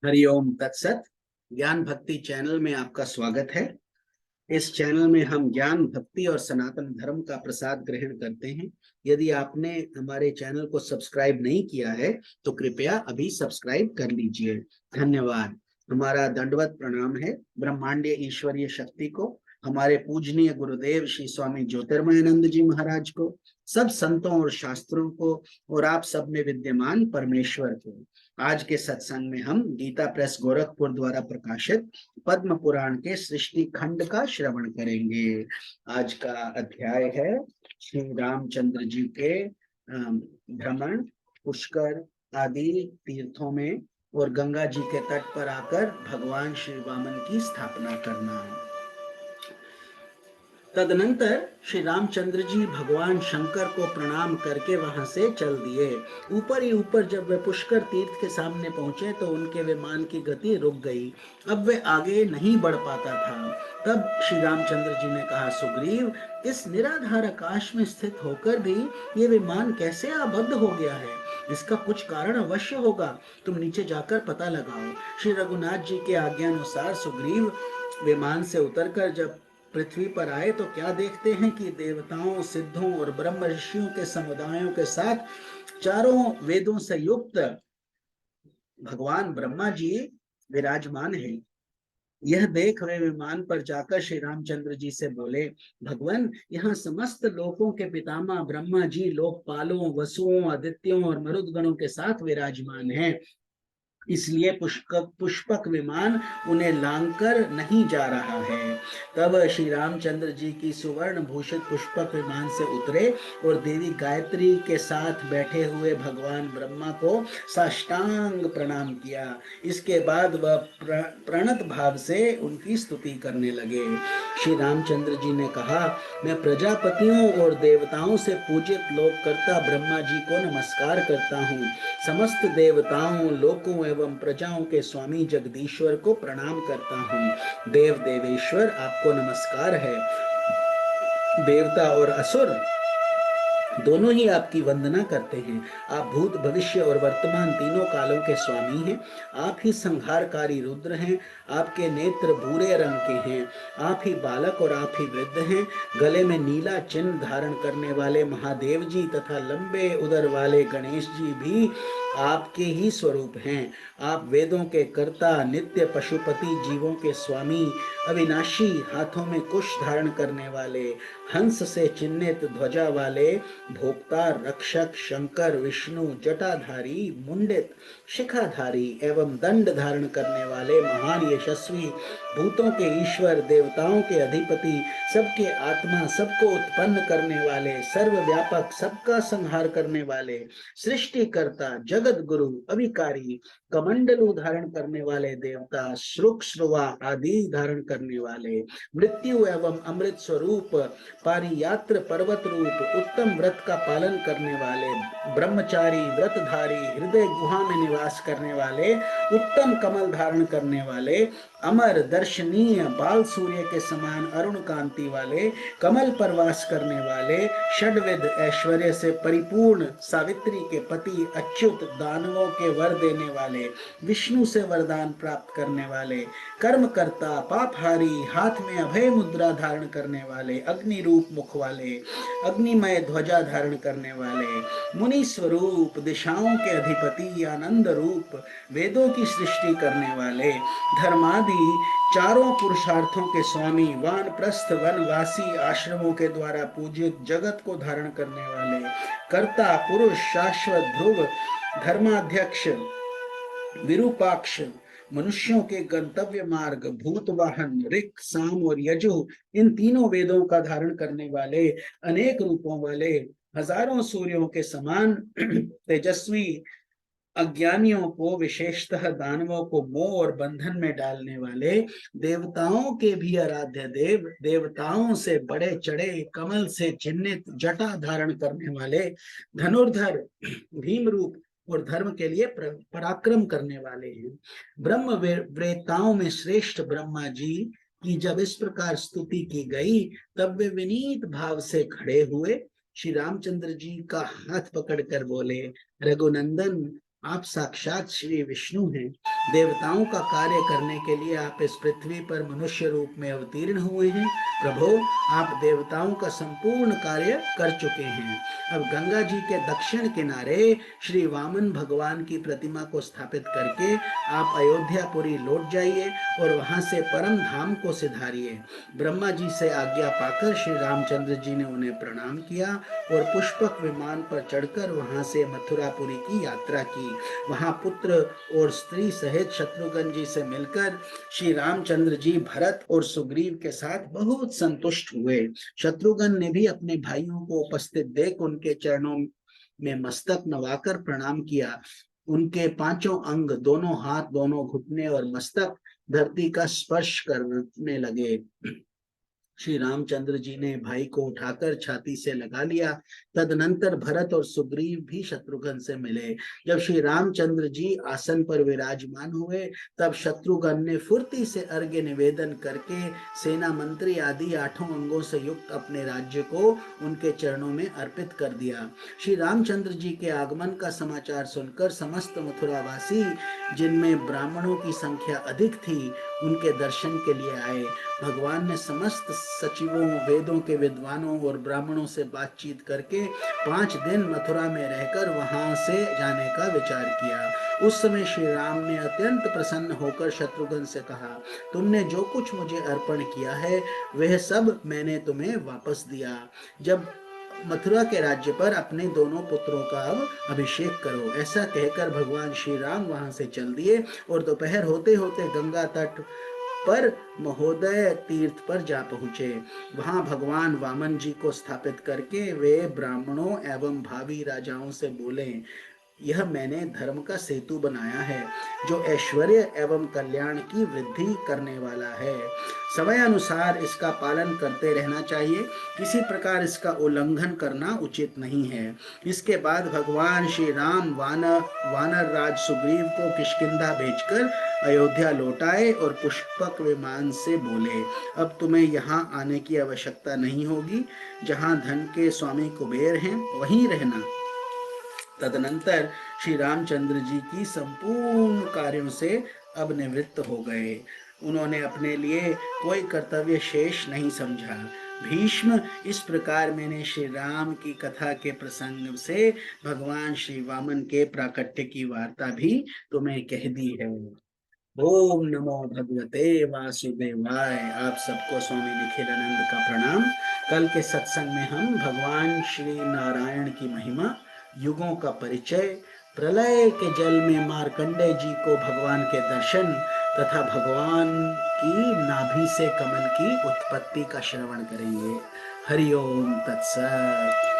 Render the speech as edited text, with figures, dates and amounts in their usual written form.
हरिओम तत्सत। ज्ञान भक्ति चैनल में आपका स्वागत है। इस चैनल में हम ज्ञान भक्ति और सनातन धर्म का प्रसाद ग्रहण करते हैं। यदि आपने हमारे चैनल को सब्सक्राइब नहीं किया है तो कृपया अभी सब्सक्राइब कर लीजिए। धन्यवाद। हमारा दंडवत प्रणाम है ब्रह्मांडीय ईश्वरीय शक्ति को, हमारे पूजनीय गुरुदेव श्री स्वामी ज्योतिर्मयानंद जी महाराज को, सब संतों और शास्त्रों को और आप सब में विद्यमान परमेश्वर को। आज के सत्संग में हम गीता प्रेस गोरखपुर द्वारा प्रकाशित पद्म पुराण के सृष्टि खंड का श्रवण करेंगे। आज का अध्याय है श्री रामचंद्र जी के भ्रमण, पुष्कर आदि तीर्थों में और गंगा जी के तट पर आकर भगवान श्री वामन की स्थापना करना। तदनंतर श्री रामचंद्र जी भगवान शंकर को प्रणाम करके वहां से चल दिए। ऊपर ही ऊपर जब वे पुष्कर तीर्थ के सामने पहुंचे तो उनके विमान की गति रुक गई। अब वे आगे नहीं बढ़ पाता था। तब श्री रामचंद्र जी ने कहा, सुग्रीव, इस निराधार आकाश में स्थित होकर भी ये विमान कैसे आबद्ध हो गया है? इसका कुछ कारण अवश्य होगा। तुम नीचे जाकर पता लगाओ। श्री रघुनाथ जी के आज्ञानुसार सुग्रीव विमान से उतरकर जब पृथ्वी पर आए तो क्या देखते हैं कि देवताओं, सिद्धों और ब्रह्म ऋषियों के समुदायों के साथ चारों वेदों से युक्त भगवान ब्रह्मा जी विराजमान है। यह देख वे विमान पर जाकर श्री रामचंद्र जी से बोले, भगवान, यहाँ समस्त लोकों के पितामह ब्रह्मा जी लोकपालों, वसुओं, आदित्यों और मरुदगणों के साथ विराजमान हैं। इसलिए पुष्पक विमान उन्हें लांघकर नहीं जा रहा है। तब श्री रामचंद्र जी की सुवर्ण भूषित पुष्पक विमान से उतरे और देवी गायत्री के साथ बैठे हुए भगवान ब्रह्मा को साष्टांग प्रणाम किया। इसके बाद वह प्रणत भाव से उनकी स्तुति करने लगे। श्री रामचंद्र जी ने कहा, मैं प्रजापतियों और देवताओं से पूजित लोककर्ता ब्रह्मा जी को नमस्कार करता हूँ। समस्त देवताओं, लोकों एवं प्रजाओं के स्वामी जगदीश्वर को प्रणाम करता हूँ। देव देवेश्वर आपको नमस्कार है। देवता और असुर दोनों ही आपकी वंदना करते हैं। आप भूत, भविष्य और वर्तमान तीनों कालों के स्वामी हैं। आप ही संहारकारी रुद्र हैं। आपके नेत्र भूरे रंग के हैं। आप ही बालक और आप ही वृद्ध हैं। गले में नीला चिन्ह धारण करने वाले महादेव जी तथा लंबे उदर वाले गणेश जी भी आपके ही स्वरूप हैं। आप वेदों के कर्ता, नित्य पशुपति, जीवों के स्वामी, अविनाशी, हाथों में कुश धारण करने वाले, हंस से चिन्हित ध्वजा वाले, भोक्ता, रक्षक, शंकर, विष्णु, जटाधारी, मुंडित, शिखाधारी एवं दंड धारण करने वाले महान यशस्वी, भूतों के ईश्वर, देवताओं के अधिपति, सबके आत्मा, सबको उत्पन्न करने वाले, सर्वव्यापक, सबका संहार करने वाले, सृष्टिकर्ता, जगत गुरु, अभिकारी, कमंडलु धारण करने वाले देवता, श्रुक, श्रुवा आदि धारण करने वाले, मृत्यु एवं अमृत स्वरूप, पारियात्र पर्वत रूप, उत्तम व्रत का पालन करने वाले, ब्रह्मचारी, व्रतधारी, हृदय गुहा में निवास करने वाले, उत्तम कमल धारण करने वाले, अमर, दर्शनीय, बाल सूर्य के समान अरुण कांति वाले, कमल पर वास करने वाले, षड्विध ऐश्वर्य से परिपूर्ण, सावित्री के पति, अच्युत, दानवों के वर देने वाले, विष्णु से वरदान प्राप्त करने वाले, कर्मकर्ता, पापहारी, हाथ में अभय मुद्रा धारण करने वाले, अग्नि रूप मुख वाले, अग्निमय ध्वजा धारण करने वाले, मुनि स्वरूप, दिशाओं के अधिपति, आनंद रूप, वेदों की सृष्टि करने वाले, धर्मादि चारों पुरुषार्थों के स्वामी, वानप्रस्थ वनवासी, आश्रमों के द्वारा पूजित, जगत को धारण करने वाले, कर्ता, पुरुष, शाश्वत, ध्रुव, धर्माध्यक्ष, विरूपाक्ष, मनुष्यों के गंतव्य मार्ग, भूत वाहन, ऋक, साम और यजु, इन तीनों वेदों का धारण करने वाले, अनेक रूपों वाले, हजारों सूर्यों के समान तेजस्वी, अज्ञानियों को, विशेषतः दानवों को मोह और बंधन में डालने वाले, देवताओं के भी आराध्य देव, देवताओं से बड़े चढ़े, कमल से चिन्हित, जटा धारण करने वाले, धनुर्धर, भीम रूप और धर्म के लिए पराक्रम करने वाले हैं। ब्रह्म वेताओं में श्रेष्ठ ब्रह्मा जी की जब इस प्रकार स्तुति की गई तब वे विनीत भाव से खड़े हुए श्री रामचंद्र जी का हाथ पकड़कर बोले, रघुनंदन, आप साक्षात श्री विष्णु हैं। देवताओं का कार्य करने के लिए आप इस पृथ्वी पर मनुष्य रूप में अवतीर्ण हुए हैं। प्रभु, आप देवताओं का संपूर्ण कार्य कर चुके हैं। अब गंगा जी के दक्षिण किनारे श्री वामन भगवान की प्रतिमा को स्थापित करके आप अयोध्यापुरी लौट जाइए और वहां से परम धाम को सिधारिए। ब्रह्मा जी से आज्ञा पाकर श्री रामचंद्र जी ने उन्हें प्रणाम किया और पुष्पक विमान पर चढ़कर वहां से मथुरापुरी की यात्रा की। वहां पुत्र और स्त्री सहित शत्रुघ्न जी से मिलकर श्री रामचंद्र जी भरत और सुग्रीव के साथ बहुत संतुष्ट हुए। शत्रुघ्न ने भी अपने भाइयों को उपस्थित देख उनके चरणों में मस्तक नवाकर प्रणाम किया। उनके पांचों अंग, दोनों हाथ, दोनों घुटने और मस्तक धरती का स्पर्श करने लगे। श्री रामचंद्र जी ने भाई को उठाकर छाती से लगा लिया। तदनंतर भरत और सुग्रीव भी शत्रुघ्न से मिले। जब श्री रामचंद्र जी आसन पर विराजमान हुए, तब शत्रुघ्न ने फुर्ती से अर्घ्य निवेदन करके सेना मंत्री आदि 8 अंगों से युक्त अपने राज्य को उनके चरणों में अर्पित कर दिया। श्री रामचंद्र जी के आगमन का समाचार सुनकर समस्त मथुरावासी, जिनमें ब्राह्मणों की संख्या अधिक थी, उनके दर्शन के लिए आए। भगवान ने समस्त सचिवों, वेदों के विद्वानों और ब्राह्मणों से बातचीत करके 5 दिन मथुरा में रहकर वहां से जाने का विचार किया। उस समय श्री राम ने अत्यंत प्रसन्न होकर शत्रुघ्न से कहा, तुमने जो कुछ मुझे अर्पण किया है वह सब मैंने तुम्हें वापस दिया। जब मथुरा के राज्य पर अपने दोनों पुत्रों का अब अभिषेक करो। ऐसा कहकर भगवान श्री राम वहां से चल दिए और दोपहर होते होते गंगा तट पर महोदय तीर्थ पर जा पहुंचे। वहां भगवान वामन जी को स्थापित करके वे ब्राह्मणों एवं भावी राजाओं से बोले, यह मैंने धर्म का सेतु बनाया है, जो ऐश्वर्य एवं कल्याण की वृद्धि करने वाला है। समय अनुसार इसका पालन करते रहना चाहिए, किसी प्रकार इसका उल्लंघन करना उचित नहीं है। इसके बाद भगवान श्री राम वानर राज सुग्रीव को किष्किंधा भेजकर अयोध्या लौट आए और पुष्पक विमान से बोले, अब तुम्हें यहाँ आने की आवश्यकता नहीं होगी। जहाँ धन के स्वामी कुबेर हैं वहीं रहना। तदनंतर श्री रामचंद्र जी की संपूर्ण कार्यों से अब निवृत्त हो गए। उन्होंने अपने लिए कोई कर्तव्य शेष नहीं समझा। भीष्म, इस प्रकार मैंने श्री राम की कथा के प्रसंग से भगवान श्री वामन के प्राकट्य की वार्ता भी तुम्हें कह दी है। ओम नमो भगवते वासुदेवाय। आप सबको स्वामी निखिलानंद का प्रणाम। कल के सत्संग में हम भगवान श्री नारायण की महिमा, युगों का परिचय, प्रलय के जल में मार्कंडेय जी को भगवान के दर्शन तथा भगवान की नाभि से कमल की उत्पत्ति का श्रवण करेंगे। हरि ओम तत्सत।